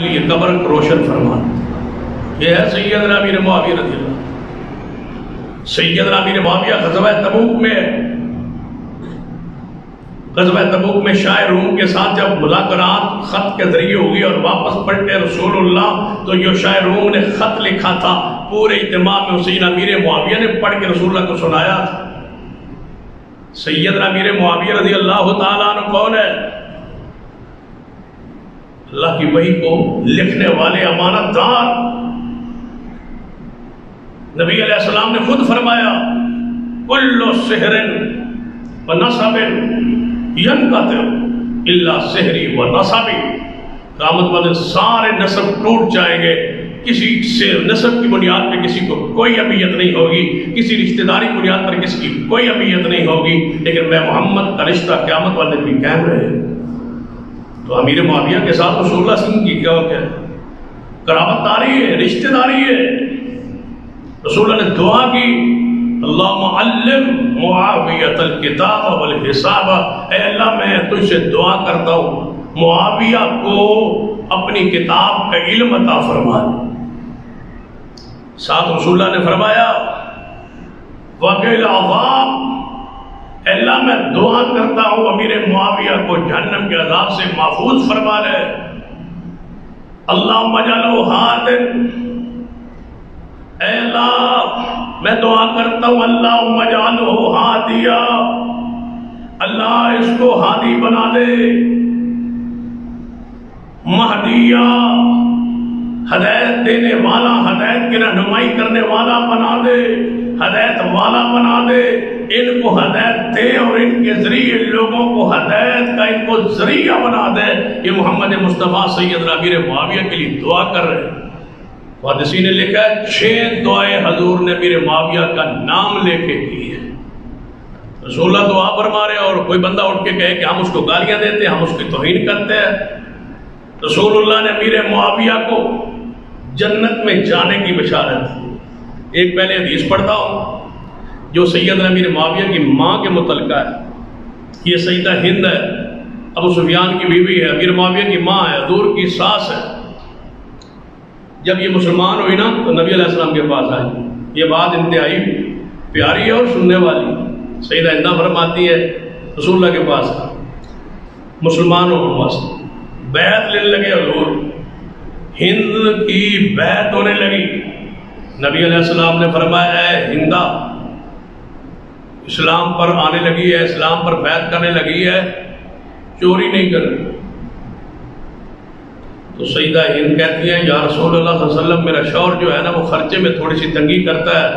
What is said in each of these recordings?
یہ قبر روشن فرما. یہ ہے سیدنا امیر معاویہ رضی اللہ. سیدنا امیر معاویہ غزوہ تبوک میں شاہ روم کے ساتھ جب مذاکرات خط کے ذریعے ہوگی اور واپس پلٹے رسول اللہ تو جو شاہ روم نے خط لکھا تھا پورے اجتماع میں حسین امیر معاویہ نے پڑھ کے رسول اللہ کو سنایا تھا. سیدنا امیر معاویہ رضی اللہ تعالیٰ عنہ کون ہے؟ اللہ کی وحی کو لکھنے والے امانت دار. نبی علیہ السلام نے خود فرمایا کل سحر و نصب ینقطع الا سحری و نصبی. قیامت والے سارے نسب ٹوٹ جائیں گے، کسی سے نسب کی بنیاد پہ کسی کو کوئی اہمیت نہیں ہوگی، کسی رشتہ داری کی بنیاد پر کسی کی کوئی اہمیت نہیں ہوگی، لیکن میں محمد کا رشتہ قیامت والے بھی قائم رہے. تو امیر معاویہ کے ساتھ رسول اللہ صلی اللہ علیہ وسلم کی کیا قرابت داری ہے، رشتہ داری ہے. رسول اللہ نے دعا کی اللہم علم معاویۃ الکتاب والحساب. اے اللہ میں تجھ سے دعا کرتا ہوں معاویہ کو اپنی کتاب کا علم عطا فرما. ساتھ رسول اللہ نے فرمایا وقیل عذاب. اللہ میں دعا کرتا ہوں امیر معاویہ کو جہنم کے عذاب سے محفوظ فرما لے. اللہم اجعلہ ہادٍ. اے اللہ میں دعا کرتا ہوں اللہم اجعلہ ہادیا. اللہ اس کو ہادی بنا دے، مہدیہ ہدایت دینے والا، ہدایت کی رہنمائی کرنے والا بنا دے، ہدایت والا بنا دے. ان کو ہدایت دے اور ان کے ذریعے لوگوں کو ہدایت کا ان کو ذریعہ بنا دے. یہ محمد مصطفیٰ سیدنا امیر معاویہ کے لیے دعا کر رہے ہیں. محدثین نے لکھا ہے 6 دعائیں حضور نے امیر معاویہ کا نام لے کے کی ہے. رسول اللہ دعا فرما رہے اور کوئی بندہ اٹھ کے کہے کہ ہم اس کو گالیاں دیتے ہیں، ہم اس کی توہین کرتے ہیں. رسول اللہ نے امیر معاویہ کو جنت میں جانے کی بشارت. ایک پہلے حدیث پڑھتا ہوں جو سیدنا امیر معاویہ کی ماں کے متعلقہ ہے. یہ سیدہ ہند ہے، ابو سفیان کی بیوی ہے، امیر معاویہ کی ماں ہے، حضور کی ساس ہے. جب یہ مسلمان ہوئی نا تو نبی علیہ السلام کے پاس آئی. یہ بات انتہائی پیاری ہے اور سننے والی. سیدہ ہندہ فرماتی ہے رسول اللہ کے پاس مسلمان ہو واسطے بیعت لینے لگے حضور. ہند کی بیعت ہونے لگی. نبی علیہ السلام نے فرمایا اے ہندہ اسلام پر آنے لگی ہے، اسلام پر بیعت کرنے لگی ہے، چوری نہیں کرنی. تو سیدہ ہند کہتی ہیں یا رسول اللہ صلی اللہ علیہ وسلم میرا شوہر جو ہے نا وہ خرچے میں تھوڑی سی تنگی کرتا ہے،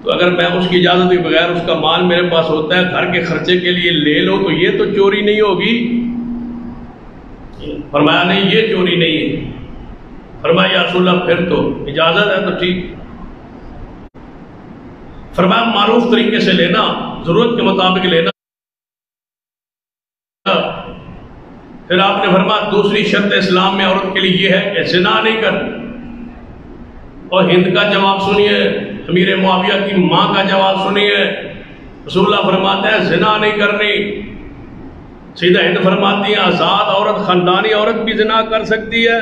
تو اگر میں اس کی اجازت کے بغیر اس کا مال میرے پاس ہوتا ہے گھر کے خرچے کے لیے لے لو تو یہ تو چوری نہیں ہوگی. فرمایا نہیں یہ چوری نہیں ہے. فرمایا یا رسول اللہ پھر تو اجازت ہے تو ٹھیک. فرمایا معروف طریقے سے لینا، ضرورت کے مطابق لینا. پھر آپ نے فرمایا دوسری شرط اسلام میں عورت کے لیے یہ ہے کہ زنا نہیں کرنی. اور ہند کا جواب سنیے، امیر معاویہ کی ماں کا جواب سنیے. رسول اللہ فرماتے ہیں زنا نہیں کرنی. سیدہ ہند فرماتی ہیں آزاد عورت، خاندانی عورت بھی زنا کر سکتی ہے.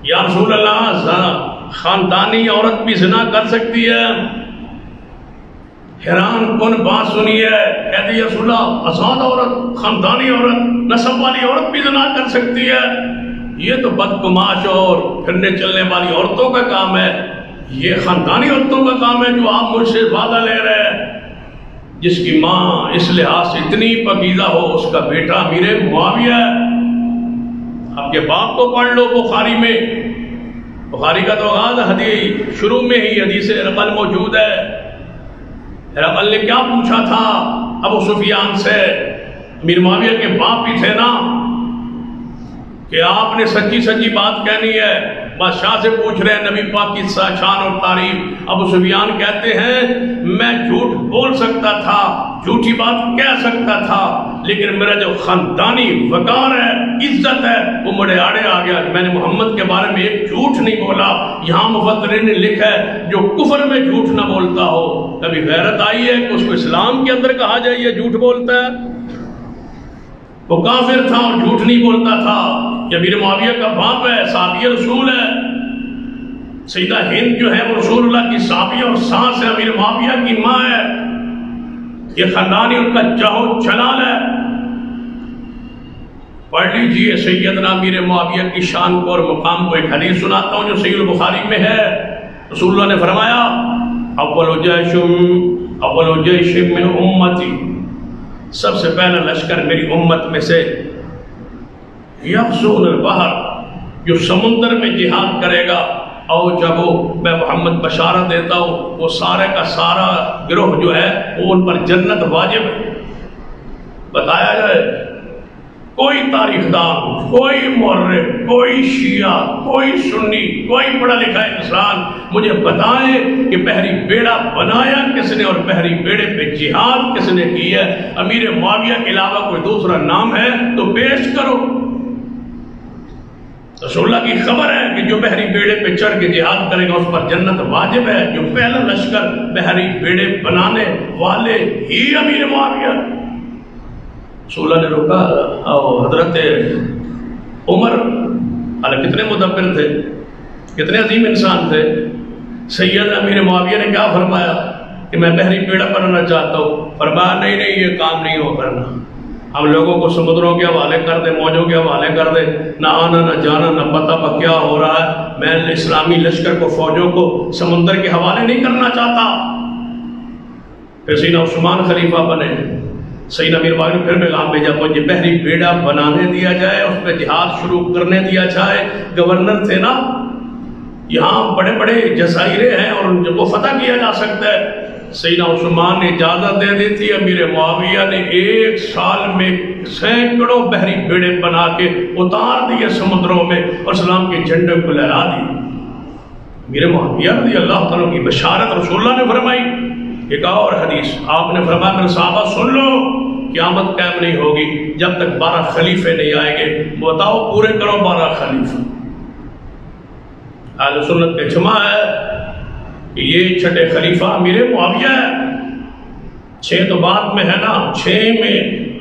یا رسول اللہ خاندانی عورت بھی زنا کر سکتی ہے. حیران کن بات سنی ہے. کہتے ہیں رسول اللہ آزاد عورت، خاندانی عورت، نسب والی عورت بھی زنا کر سکتی ہے. یہ تو بدگماش اور پھرنے چلنے والی عورتوں کا کام ہے. یہ خاندانی عورتوں کا کام ہے جو آپ مجھ سے وعدہ لے رہے ہیں. جس کی ماں اس لحاظ سے اتنی پاکیزہ ہو اس کا بیٹا امیر معاویہ ہے. آپ کے باپ کو پڑھ لو بخاری میں. بخاری کا تو آغاز حدیث شروع میں ہی حدیث رقل موجود ہے. رقل نے کیا پوچھا تھا ابو سفیان سے؟ امیر معاویہ کے باپ بھی تھے نا کہ آپ نے سچی سچی بات کہنی ہے. بادشاہ سے پوچھ رہے ہیں نبی پاک کی شان اور تعریف. ابو سفیان کہتے ہیں میں جھوٹ بول سکتا تھا، جھوٹی بات کہہ سکتا تھا، لیکن میرا جو خاندانی وقار ہے، عزت ہے، وہ مڑے آڑے آ گیا. میں نے محمد کے بارے میں ایک جھوٹ نہیں بولا. یہاں مفسرین نے لکھا ہے جو کفر میں جھوٹ نہ بولتا ہو. کبھی غیرت آئی ہے کہ اس کو اسلام کے اندر کہا جائے یہ جھوٹ بولتا ہے؟ وہ کافر تھا اور جھوٹ نہیں بولتا تھا، یہ امیر معاویہ کا باپ ہے، صحابی رسول ہے، سیدہ ہند جو ہے وہ رسول اللہ کی صحابی اور ساس ہے، امیر معاویہ کی ماں ہے، یہ خاندانی ان کا جہو جلال ہے۔ پڑھ لیجئے سیدنا امیر معاویہ کی شان کو اور مقام کو۔ ایک حدیث سناتا ہوں جو صحیح البخاری میں ہے، رسول اللہ نے فرمایا اول جیش من امتی، سب سے پہلا لشکر میری امت میں سے یغزون البحر، جو سمندر میں جہاد کرے گا، اور جب میں محمد بشارت دیتا ہوں وہ سارے کا سارا گروہ جو ہے وہ ان پر جنت واجب ہے۔ بتایا جائے کوئی تاریخ دان، کوئی مورخ، کوئی شیعہ، کوئی سنی، کوئی پڑھا لکھا انسان مجھے بتائیں کہ بحری بیڑا بنایا کس نے اور بحری بیڑے پہ جہاد کس نے کی ہے؟ امیر معاویہ کے علاوہ کوئی دوسرا نام ہے تو پیش کرو۔ رسول اللہ کی خبر ہے کہ جو بحری بیڑے پہ چڑھ کے جہاد کرے گا اس پر جنت واجب ہے۔ جو پہلا لشکر بحری بیڑے بنانے والے ہی امیر معاویہ۔ رسول اللہ نے روکا، اور حضرت عمر کتنے مدبر تھے، کتنے عظیم انسان تھے، سید امیر معاویہ نے کیا فرمایا کہ میں بحری بیڑا بنانا چاہتا ہوں، فرمایا نہیں نہیں یہ کام نہیں ہو کرنا، ہم لوگوں کو سمندروں کے حوالے کر دے، موجوں کے حوالے کر دے، نہ آنا نہ جانا نہ پتہ کیا ہو رہا ہے، میں اسلامی لشکر کو فوجوں کو سمندر کے حوالے نہیں کرنا چاہتا۔ پھر سیدنا عثمان خلیفہ بنے، سیدنا امیر معاویہ نے پھر پیغام بھیجا مجھے بحری بیڑا بنانے دیا جائے، اس پہ جہاد شروع کرنے دیا جائے۔ گورنر تھے نا، یہاں بڑے بڑے جزائرے ہیں اور ان کو فتح کیا جا سکتا ہے۔ سیدنا عثمان نے اجازت دے دی تھی، امیر معاویہ نے 1 سال میں سینکڑوں بحری بیڑے بنا کے اتار دیے سمندروں میں اور اسلام کے جھنڈے کو لہرا دی۔ امیر معاویہ رضی اللہ تعالیٰ کی بشارت رسول اللہ نے فرمائی۔ ایک اور حدیث آپ نے فرمایا میرے صحابہ سن لو، قیامت قائم نہیں ہوگی جب تک 12 خلیفے نہیں آئیں گے، بتاؤ پورے کرو 12 خلیفے۔ اہل سنت کا اجماع ہے کہ یہ چھٹے خلیفہ امیر معاویہ ہے۔ 6 تو بعد میں ہے نا، 6 میں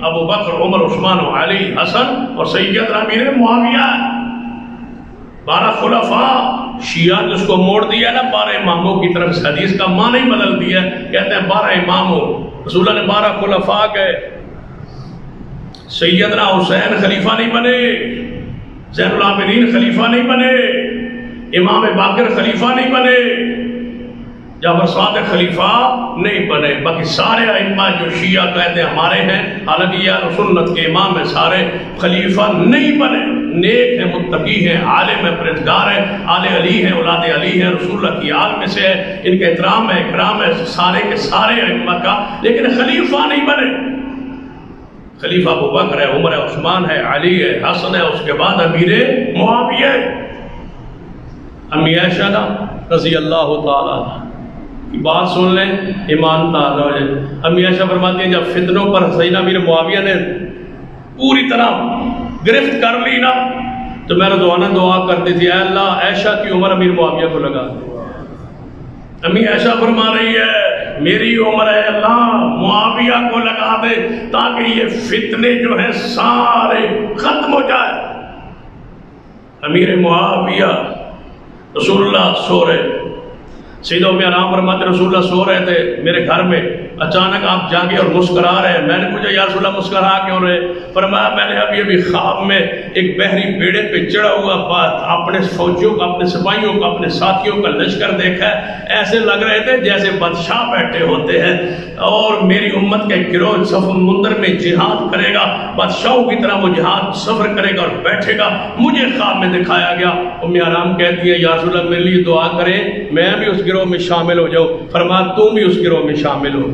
ابو بکر، عمر، عثمان، علی، حسن اور سیدنا امیر معاویہ ہے۔ 12 خلفاء، شیعہ جس کو موڑ دیا نا 12 اماموں کی طرف سے، حدیث کا معنی ہی بدل دیا، کہتے ہیں 12 اماموں، رسول اللہ نے 12 خلفاء گئے۔ سیدنا حسین خلیفہ نہیں بنے، زین العابدین خلیفہ نہیں بنے، امام باقر خلیفہ نہیں بنے، جعفر صادق خلیفہ نہیں بنے، باقی سارے ائمہ جو شیعہ کہتے ہیں ہمارے ہیں، حالانکہ یہ اہل سنت کے امام ہیں، سارے خلیفہ نہیں بنے۔ نیک ہیں، متقی ہیں، عالم ہیں، پرہیزگار ہیں، آل علی ہیں، اولاد علی ہیں، رسول اللہ کی آل میں سے ہے، ان کا احترام ہے، اکرام ہے سارے کے سارے ائمہ کا، لیکن خلیفہ نہیں بنے۔ خلیفہ ابو بکر ہے، عمر ہے، عثمان ہے، علی ہے، حسن ہے، اس کے بعد امیر معاویہ ہے۔ امی عائشہ رضی اللہ تعالیٰ کی بات سن لیں، ایمان تازہ ہو جائے۔ امی عائشہ فرماتی ہیں جب فتنوں پر سیدنا امیر معاویہ نے پوری طرح گرفت کر لی نا، تو میں روزانہ دعا کرتی تھی، اے اللہ عائشہ کی عمر امیر معاویہ کو لگا دے۔ امی عائشہ فرما رہی ہے میری عمر ہے اللہ معاویہ کو لگا دے تاکہ یہ فتنے جو ہیں سارے ختم ہو جائے۔ امیر معاویہ، رسول اللہ سو رہے، سیدہ ام حرام فرماتے رسول اللہ سو رہے تھے میرے گھر میں، اچانک آپ جاگے اور مسکرا رہے ہیں۔ میں نے پوچھا یا رسول اللہ مسکرا کیوں رہے؟ فرمایا میں نے ابھی خواب میں ایک بحری بیڑے پہ چڑھا ہوا اپنے فوجیوں کا، اپنے سپاہیوں کا، اپنے ساتھیوں کا لشکر دیکھا ہے، ایسے لگ رہے تھے جیسے بادشاہ بیٹھے ہوتے ہیں، اور میری امت کا ایک گروہ سمندر میں جہاد کرے گا، بادشاہوں کی طرح وہ جہاد سفر کرے گا اور بیٹھے گا، مجھے خواب میں دکھایا گیا۔ ام حرام کہتی ہے یا رسول اللہ میرے لیے دعا کریں میں بھی اس گروہ میں شامل ہو جاؤ۔ فرمایا تم بھی اس گروہ میں شامل ہو۔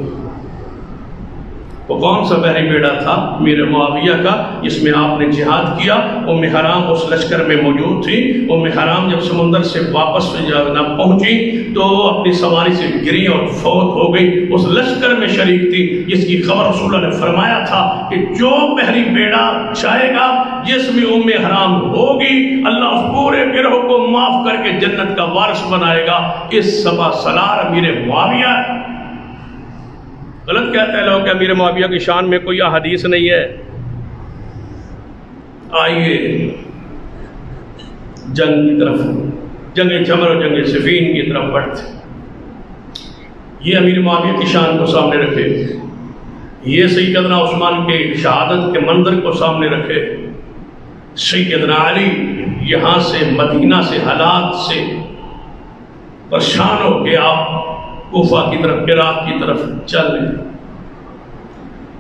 وہ کون سا بحری بیڑا تھا؟ امیر معاویہ کا، جس میں آپ نے جہاد کیا۔ ام حرام اس لشکر میں موجود تھی۔ ام حرام جب سمندر سے واپس نہ پہنچی تو اپنی سواری سے گری اور فوت ہو گئی۔ اس لشکر میں شریک تھی جس کی خبر رسول اللہ نے فرمایا تھا کہ جو بحری بیڑا چاہے گا جس میں ام حرام ہوگی اللہ اس پورے گروہ کو معاف کر کے جنت کا وارث بنائے گا۔ اس سبا سالار امیر معاویہ۔ غلط کہتے ہیں لوگ کہ امیر معاویہ کی شان میں کوئی احادیث نہیں ہے۔ آئیے جنگ کی طرف، جنگ جمل اور جنگ صفین کی طرف بڑھتے۔ یہ امیر معاویہ کی شان کو سامنے رکھے، یہ سیدنا عثمان کے شہادت کے منظر کو سامنے رکھے، سیدنا علی یہاں سے مدینہ سے حالات سے پریشان ہو کے آپ کوفہ کی طرف، عراق کی طرف چل رہے۔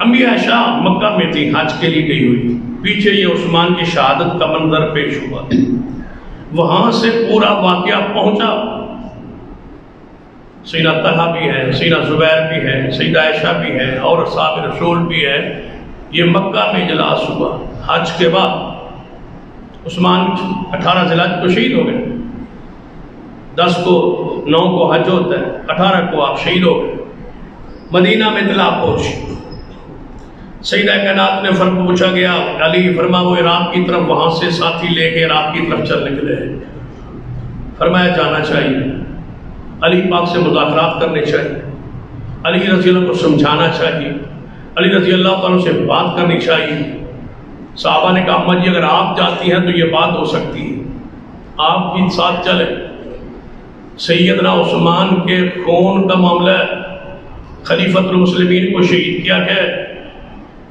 امی عائشہ مکہ میں تھی، حج کے لیے گئی ہوئی، پیچھے یہ عثمان کی شہادت کا منظر پیش ہوا، وہاں سے پورا واقعہ پہنچا۔ سیدنا طلحہ بھی ہے، سیدنا زبیر بھی ہے، سیدہ عائشہ بھی ہے اور اصحاب رسول بھی ہے۔ یہ مکہ میں اجلاس ہوا حج کے بعد۔ عثمان 18 ذی الحجہ کو شہید ہو گئے، 10 کو 9 کو حج ہوتا ہے، 18 کو آپ شہید ہو گئے۔ مدینہ میں اطلاع پہنچی، سیدہ کائنات نے فرق پوچھا گیا، علی فرما وہ عراق کی طرف، وہاں سے ساتھی لے کے عراق کی طرف چل نکلے۔ فرمایا جانا چاہیے، علی پاک سے مذاکرات کرنے چاہیے، علی رضی اللہ کو سمجھانا چاہیے، علی رضی اللہ عنہ سے بات کرنی چاہیے۔ صحابہ نے کہا اماں جی اگر آپ جاتی ہیں تو یہ بات ہو سکتی ہے، آپ بھی ساتھ چلیں۔ سیدنا عثمان کے خون کا معاملہ ہے، خلیفۃ المسلمین کو شہید کیا ہے،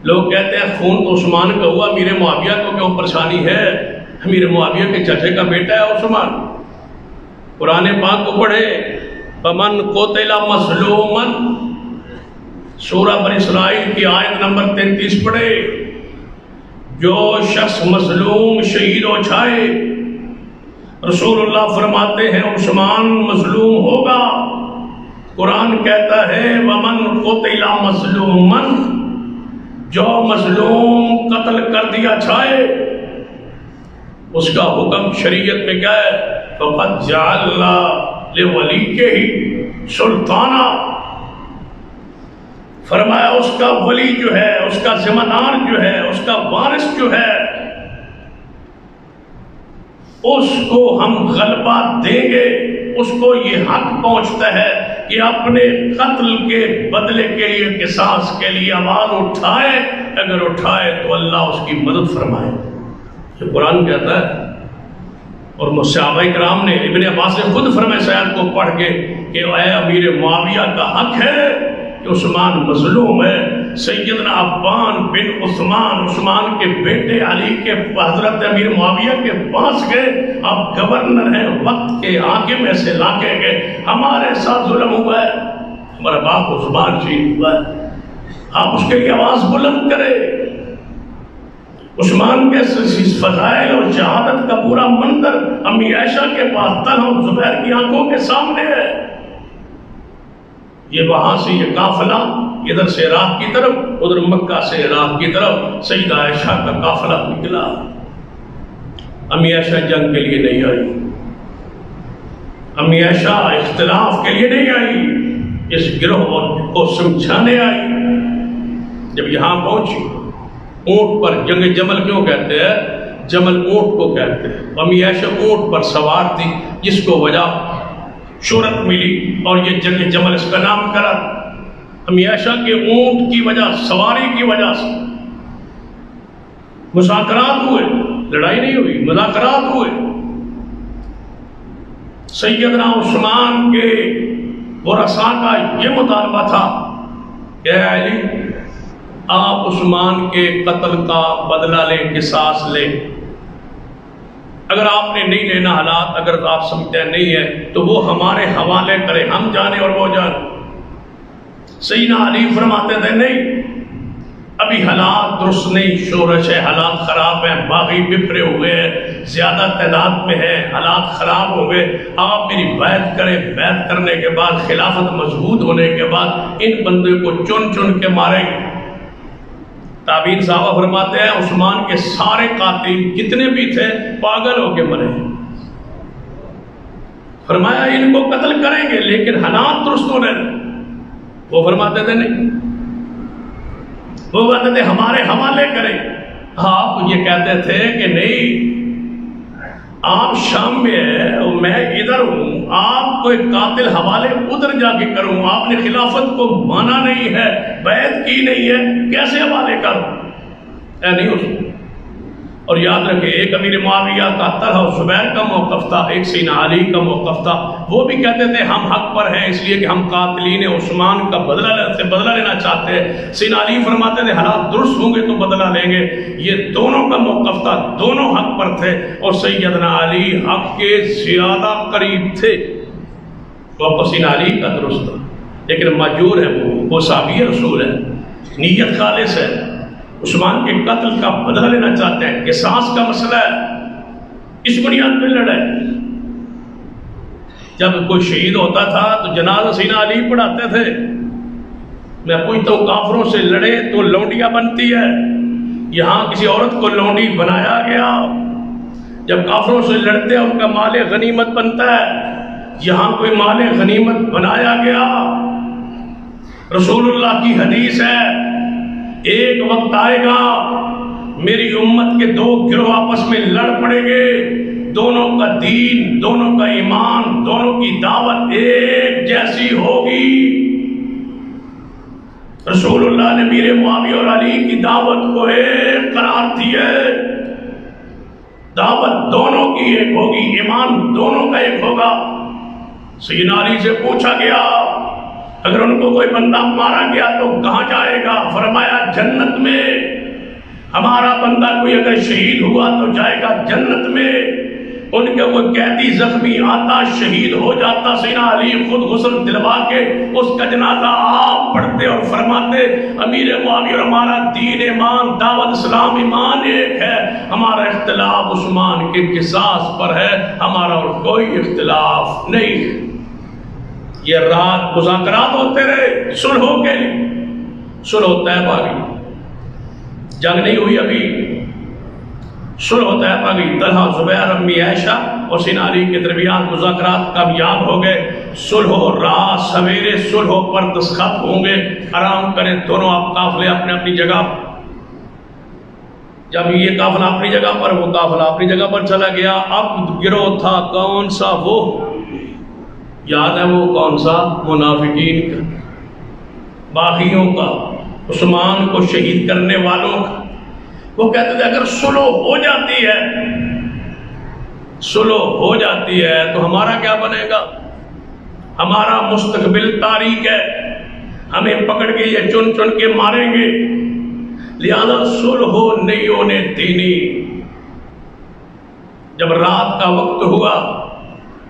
لوگ کہتے ہیں خون تو عثمان کا ہوا، امیر معاویہ کو کیوں پریشانی ہے؟ امیر معاویہ کے چچے کا بیٹا ہے عثمان۔ قرآن پاک کو پڑھے، فمن قتل مظلوما، سورہ بنی اسرائیل کی آیت نمبر 33 پڑھے، جو شخص مظلوم شہید ہو جائے، رسول اللہ فرماتے ہیں عثمان مظلوم ہوگا۔ قرآن کہتا ہے ومن قتل مظلوما، جو مظلوم قتل کر دیا جائے، اس کا حکم شریعت میں کیا ہے؟ فقد جعلنا لولیہ سلطانا، فرمایا اس کا ولی جو ہے، اس کا ذمہ دار جو ہے، اس کا وارث جو ہے، اس کو ہم غلبہ دیں گے۔ اس کو یہ حق پہنچتا ہے کہ اپنے قتل کے بدلے کے لیے، قصاص کے لیے آواز اٹھائے، اگر اٹھائے تو اللہ اس کی مدد فرمائے۔ یہ قرآن کہتا ہے، اور صحابہ کرام نے، ابن عباس نے خود فرمایا سیاد کو پڑھ کے کہ اے امیر معاویہ کا حق ہے کہ عثمان مظلوم ہے۔ سیدنا عفان بن عثمان، عثمان کے بیٹے علی کے حضرت امیر معاویہ کے پاس گئے، آپ گورنر ہیں، وقت کے حاکم ایسے علاقے گئے، ہمارے ساتھ ظلم ہوا ہے، ہمارا باپ عثمان شہید ہوا ہے، آپ اس کے لیے آواز بلند کرے۔ عثمان کے فضائل اور شہادت کا پورا منظر امی عائشہ کے پاس، طلحہ اور زبیر کی آنکھوں کے سامنے ہے۔ یہ وہاں سے یہ قافلہ ادھر سے عراق کی طرف، ادھر مکہ سے عراق کی طرف سیدہ عائشہ کا قافلہ نکلا۔ امی عائشہ جنگ کے لیے نہیں آئی، امی عائشہ اختلاف کے لیے نہیں آئی، اس گروہ کو سمجھانے آئی۔ جب یہاں پہنچی، اونٹ پر، جنگ جمل کیوں کہتے ہیں؟ جمل اونٹ کو کہتے ہیں۔ امی عائشہ اونٹ پر سوار تھی، جس کو وجہ شہرت ملی اور یہ جنگ جمل اس کا نام کرا۔ امی عائشہ کے اونٹ کی وجہ، سواری کی وجہ سے مذاکرات ہوئے، لڑائی نہیں ہوئی، مذاکرات ہوئے۔ سیدنا عثمان کے ورثاء کا یہ مطالبہ تھا کہ اے علی، آپ عثمان کے قتل کا بدلہ لیں، قصاص لیں۔ اگر آپ نے نہیں لینا حالات، اگر آپ سمجھتے ہیں نہیں ہے تو وہ ہمارے حوالے کریں، ہم جانے اور وہ جانے۔ سیدنا علی فرماتے تھے نہیں، ابھی حالات درست نہیں، شورش ہے، حالات خراب ہیں، باغی بپھرے ہوئے ہیں، زیادہ تعداد میں ہے، حالات خراب ہو گئے، آپ میری بیعت کریں، بیعت کرنے کے بعد خلافت مضبوط ہونے کے بعد ان بندے کو چن چن کے ماریں گے۔ تابعین صحابہ فرماتے ہیں عثمان کے سارے قاتل جتنے بھی تھے پاگل ہو کے مرے۔ فرمایا ان کو قتل کریں گے لیکن حالات درست ہونے دیں۔ وہ فرماتے تھے نہیں، وہ کہتے تھے ہمارے حوالے کریں۔ آپ یہ کہتے تھے کہ نہیں، آپ شام میں ہیں اور میں ادھر ہوں، آپ کو ایک قاتل حوالے ادھر جا کے کروں، آپ نے خلافت کو مانا نہیں ہے، بیعت کی نہیں ہے، کیسے حوالے کروں؟ اے نہیں ہو سکتا۔ اور یاد رکھیں ایک امیر معاویہ کا طلحہ و زبیر کا موقف تھا، ایک سیدنا علی کا موقف تھا. وہ بھی کہتے تھے ہم حق پر ہیں اس لیے کہ ہم قاتلین عثمان کا بدلہ لینا چاہتے ہیں. سیدنا علی فرماتے تھے حالات درست ہوں گے تو بدلہ لیں گے. یہ دونوں کا موقف تھا، دونوں حق پر تھے اور سیدنا علی حق کے زیادہ قریب تھے. موقف سیدنا علی کا درست تھا لیکن مجور ہے، وہ صحابی رسول ہے، نیت خالص ہے، عثمان کے قتل کا بدلہ لینا چاہتے ہیں، قصاص کا مسئلہ ہے، اس بنیاد پہ لڑے. جب کوئی شہید ہوتا تھا تو جنازہ سیدنا علی پڑھاتے تھے. میں پوچھتا ہوں کافروں سے لڑے تو لونڈیاں بنتی ہے، یہاں کسی عورت کو لونڈی بنایا گیا. جب کافروں سے لڑتے ہیں ان کا مال غنیمت بنتا ہے، یہاں کوئی مال غنیمت بنایا گیا. رسول اللہ کی حدیث ہے ایک وقت آئے گا میری امت کے دو گروہ آپس میں لڑ پڑیں گے، دونوں کا دین، دونوں کا ایمان، دونوں کی دعوت ایک جیسی ہوگی. رسول اللہ نے امیر معاویہ اور علی کی دعوت کو ایک قرار دی ہے. دعوت دونوں کی ایک ہوگی، ایمان دونوں کا ایک ہوگا. سیدنا علی سے پوچھا گیا اگر ان کو کوئی بندہ مارا گیا تو کہاں جائے گا؟ فرمایا جنت میں. ہمارا بندہ کوئی اگر شہید ہوا تو جائے گا جنت میں. ان کے وہ قیدی زخمی آتا شہید ہو جاتا، سیدنا علی خود غسل دلوا کے اس کا جنازہ آپ پڑھتے اور فرماتے امیر معاویہ اور ہمارا دین ایمان دعوت اسلام ایمان ایک ہے، ہمارا اختلاف عثمان کے قصاص پر ہے، ہمارا اور کوئی اختلاف نہیں. یہ رات مذاکرات ہوتے رہے صلحوں کے لیے. صلح طیبہ کی جنگ نہیں ہوئی ابھی، صلح طیبہ کی طلحہ زبیر امی عائشہ اور سیدنا علی کے درمیان مذاکرات کامیاب ہو گئے. صلح رات سویرے صلح پر دستخط ہوں گے، آرام کریں دونوں آپ قافلے اپنے اپنی جگہ. جب یہ قافلہ اپنی جگہ پر وہ قافلہ اپنی جگہ پر چلا گیا. اب گروہ تھا کون سا؟ وہ یاد ہے وہ کون سا؟ منافقین کا، باغیوں کا، عثمان کو شہید کرنے والوں کا. وہ کہتے تھے اگر صلح ہو جاتی ہے، صلح ہو جاتی ہے تو ہمارا کیا بنے گا؟ ہمارا مستقبل تاریک ہے، ہمیں پکڑ کے یہ چن چن کے ماریں گے، لہذا صلح نہیں ہونے دینی. جب رات کا وقت ہوا،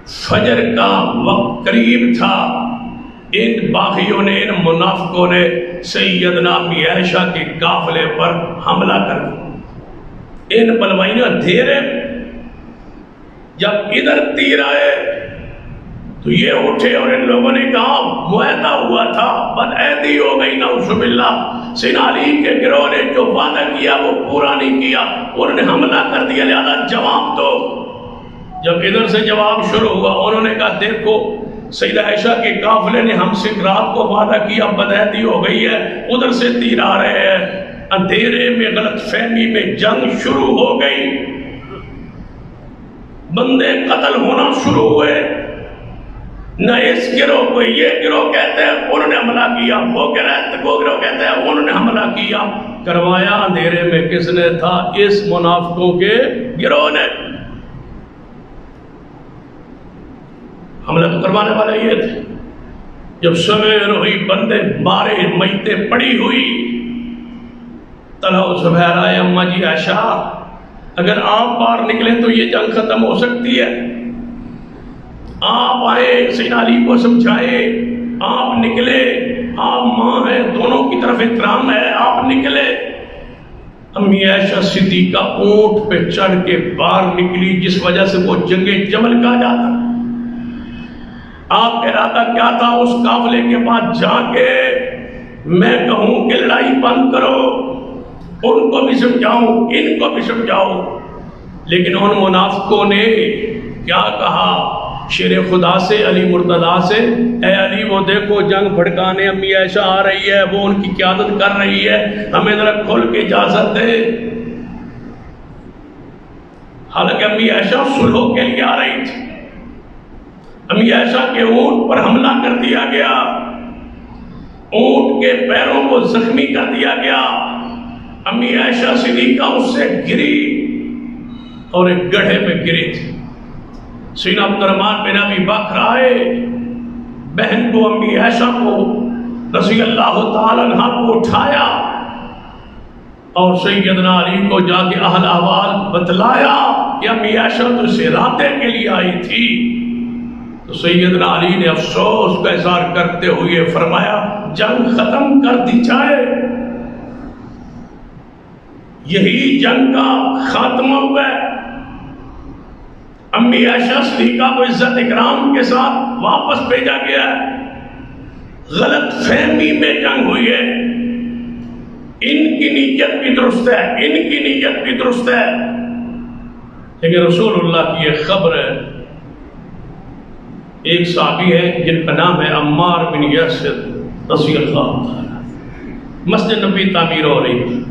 فجر کا وقت قریب تھا، ان باغیوں نے، ان منافقوں نے سیدنا امی عائشہ کے قافلے پر حملہ کر دیا. ان بلوائیوں دھیرے جب ادھر تیر آئے تو یہ اٹھے اور ان لوگوں نے کہا معاہدہ ہوا تھا، بدعہدی ہو گئی، نعوذ باللہ. سیدنا علی کے گروہ نے جو وعدہ کیا وہ پورا نہیں کیا، انہوں نے حملہ کر دیا، لہذا جواب دو. جب ادھر سے جواب شروع ہوا انہوں نے کہا دیکھو سیدہ عائشہ کے قافلے نے ہم سے رات کو وعدہ کیا، بدعہدی ہو گئی ہے، ادھر سے تیر آ رہے ہیں. اندھیرے میں غلط فہمی میں جنگ شروع ہو گئی، بندے قتل ہونا شروع ہوئے. نہ اس گروہ کو یہ گروہ کہتے ہیں انہوں نے حملہ کیا، وہ گروہ کہتے ہیں انہوں نے حملہ کیا. کروایا اندھیرے میں کس نے تھا؟ اس منافقوں کے گروہ نے. حملہ تو کروانے والے یہ تھے. جب سویر ہوئی بندے مارے، میتیں پڑی ہوئی، طلحہ و زبیر آئے، اماں جی عائشہ اگر آپ باہر نکلے تو یہ جنگ ختم ہو سکتی ہے. آپ آئے، سیدنا علی کو سمجھائے، آپ نکلے، آپ ماں ہیں، دونوں کی طرف احترام ہے، آپ نکلے. امی عائشہ صدیقہ اونٹ پہ چڑھ کے باہر نکلی، جس وجہ سے وہ جنگ جمل کہا جاتا. آپ کا ارادہ کیا تھا؟ اس قافلے کے بعد جا کے میں کہوں کہ لڑائی بند کرو، ان کو بھی سمجھاؤں، ان کو بھی سمجھاؤں. لیکن ان منافقوں نے کیا کہا؟ شیر خدا سے، علی مرتضیٰ سے، اے علی وہ دیکھو جنگ بھڑکانے امی عائشہ آ رہی ہے، وہ ان کی قیادت کر رہی ہے، ہمیں ذرا کھل کے اجازت دے. حالانکہ امی عائشہ صلح کے لیے آ رہی تھی. امی عائشہ کے اونٹ پر حملہ کر دیا گیا، اونٹ کے پیروں کو زخمی کر دیا گیا. امی عائشہ صدیقہ اس سے گری، اور ایک گڑھے میں گرے تھے. سیدنا عبد الرحمن بن ابی بکر آئے، بہن کو امی عائشہ کو رضی اللہ تعالیٰ عنہ کو اٹھایا اور سیدنا علی کو جا کے اہل احوال بتلایا کہ امی عائشہ تو اسے رابطے کے لیے آئی تھی. تو سیدنا علی نے افسوس کا اظہار کرتے ہوئے فرمایا جنگ ختم کر دی جائے. یہی جنگ کا خاتمہ ہوا ہے. امی عائشہ صدیقہ کو عزت اکرام کے ساتھ واپس بھیجا گیا ہے. غلط فہمی میں جنگ ہوئی ہے. ان کی نیت بھی درست ہے، ان کی نیت بھی درست ہے، لیکن رسول اللہ کی ایک خبر ہے. ایک صحابی ہے جن کا نام ہے عمار بن یاسر رضی اللہ تعالی. مسجد نبی تعمیر ہو رہی ہے،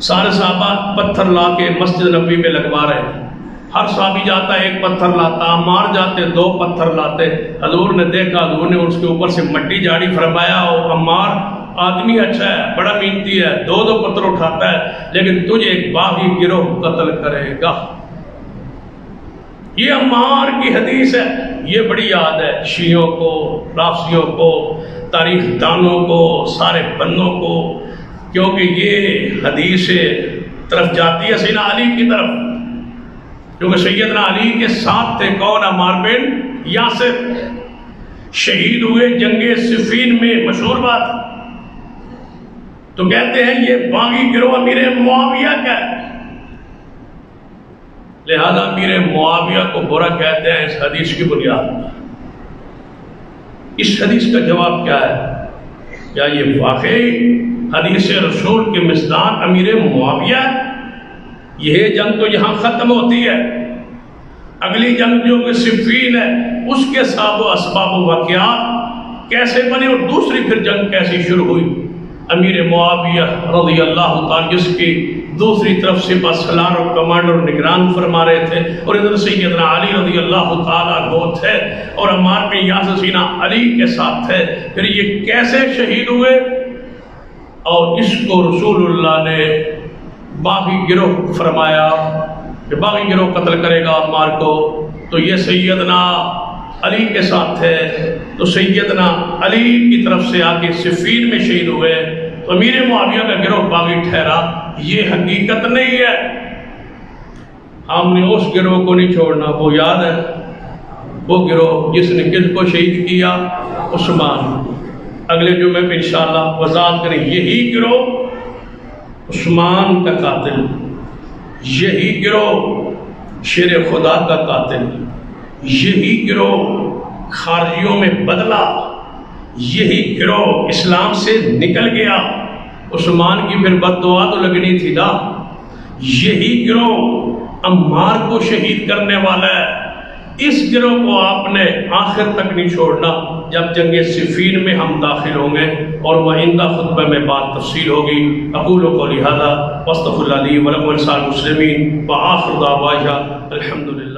سارے صحابہ پتھر لا کے مسجد نبی میں لگوا رہے ہیں. ہر صحابی جاتا ہے ایک پتھر لاتا، عمار جاتے 2 پتھر لاتے. حضور نے دیکھا، حضور نے اس کے اوپر سے مٹی جاڑی، فرمایا او عمار آدمی اچھا ہے، بڑا محنتی ہے، 2 پتھر اٹھاتا ہے، لیکن تجھے ایک باغی گروہ قتل کرے گا. یہ عمار کی حدیث ہے. یہ بڑی یاد ہے شیعوں کو، رافضیوں کو، تاریخ دانوں کو، سارے بندوں کو، کیونکہ یہ حدیث طرف جاتی ہے سیدنا علی کی طرف، کیونکہ سیدنا علی کے ساتھ تھے کون؟ عمار بن یاسر. شہید ہوئے جنگ صفین میں، مشہور بات. تو کہتے ہیں یہ باغی گروہ امیر معاویہ کا ہے، لہذا امیر معاویہ کو برا کہتے ہیں اس حدیث کی بنیاد. اس حدیث کا جواب کیا ہے؟ کیا یہ واقعی حدیث رسول کے مصداق امیر معاویہ ہے؟ یہ جنگ تو یہاں ختم ہوتی ہے. اگلی جنگ جو کہ صفین ہے، اس کے ساتھ اسباب و واقعات کیسے بنے اور دوسری پھر جنگ کیسی شروع ہوئی؟ امیر معاویہ رضی اللہ تعالیٰ جس کی دوسری طرف سے سالار اور کمانڈر اور نگران فرما رہے تھے، اور ادھر سیدنا علی رضی اللہ تعالیٰ عنہ تھے اور عمار بن یاسر سیدنا علی کے ساتھ تھے. پھر یہ کیسے شہید ہوئے؟ اور اس کو رسول اللہ نے باغی گروہ فرمایا کہ باغی گروہ قتل کرے گا عمار کو. تو یہ سیدنا علی کے ساتھ ہے، تو سیدنا علی کی طرف سے آ کے صفین میں شہید ہوئے. تو امیر معاویہ کا گروہ باغی ٹھہرا. یہ حقیقت نہیں ہے. ہم نے اس گروہ کو نہیں چھوڑنا. وہ یاد ہے وہ گروہ جس نے کس کو شہید کیا؟ عثمان. اگلے جمعے میں انشاءاللہ وضاحت کریں. یہی گروہ عثمان کا قاتل، یہی گروہ شیر خدا کا قاتل، یہی گروہ خارجیوں میں بدلا، یہی گروہ اسلام سے نکل گیا. عثمان کی پھر بد دعا تو لگنی تھی نا. یہی گروہ عمار کو شہید کرنے والا ہے. اس گروہ کو آپ نے آخر تک نہیں چھوڑنا. جب جنگ صفین میں ہم داخل ہوں گے اور وہ آئندہ خطبہ میں بات تفصیل ہوگی. اقول قولی ھذا واستغفر اللہ لی ولکم ولسائر المسلمین وآخر دعوانا الحمدللہ.